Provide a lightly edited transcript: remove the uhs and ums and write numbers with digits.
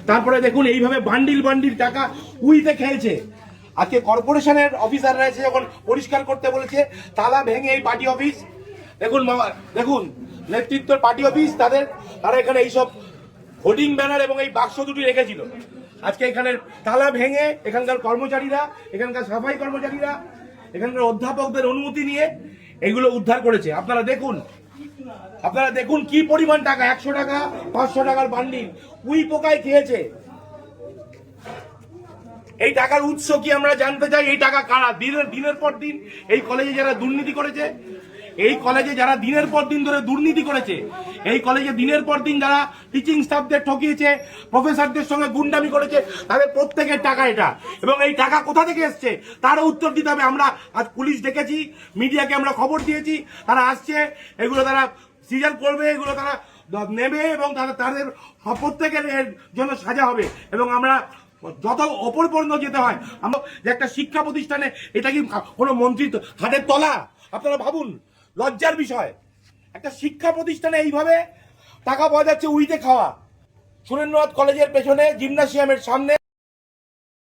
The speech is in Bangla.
তারপরে দেখুন এইভাবে বান্ডিল বান্ডিল টাকা উইতে খেয়েছে। আজকে কর্পোরেশনের অফিসাররা এসে যখন পরিষ্কার করতে বলেছে, তালা ভেঙে এই পার্টি অফিস, দেখুন দেখুন নেতৃত্বের পার্টি অফিস, তারা এখানে এইসব হোর্ডিং ব্যানার এবং এই বাক্স দুটি রেখেছিল। আজকে এখানের তালা ভেঙে এখানকার কর্মচারীরা, এখানকার সাফাই কর্মচারীরা, এখানকার অধ্যাপকদের অনুমতি নিয়ে এগুলো উদ্ধার করেছে। আপনারা দেখুন কি পরিমাণ টাকা, 100 টাকা 500 টাকার বান্ডিল উই পোকায় খেয়েছে। এই টাকার উৎস কি আমরা জানতে চাই। এই টাকা কারা? দিনের পর দিন এই কলেজে যারা দুর্নীতি করেছে, এই কলেজে যারা দিনের পর দিন ধরে দুর্নীতি করেছে, এই কলেজে দিনের পর দিন যারা টিচিং স্টাফদের ঠকিয়েছে, প্রফেসরদের সঙ্গে গুন্ডামি করেছে, তাদের প্রত্যেকের টাকা এটা। এবং এই টাকা কোথা থেকে এসছে তারও উত্তর দিতে হবে। আমরা আজ পুলিশ ডেকেছি, মিডিয়াকে আমরা খবর দিয়েছি, তারা আসছে, এগুলো তারা সিজার করবে, এগুলো তারা নেবে এবং তাদের প্রত্যেকের জন্য সাজা হবে। এবং আমরা যত ওপর পর্যন্ত যেতে হয়, আমরা যে একটা শিক্ষা প্রতিষ্ঠানে, এটা কি কোনো মন্ত্রী হাতের তলা? আপনারা ভাবুন, লজ্জার বিষয়। একটা শিক্ষা প্রতিষ্ঠানে এইভাবে টাকা পাওয়া যাচ্ছে উইতে খাওয়া। সুরেন্দ্রনাথ কলেজের পেছনে জিমনাসিয়ামের সামনে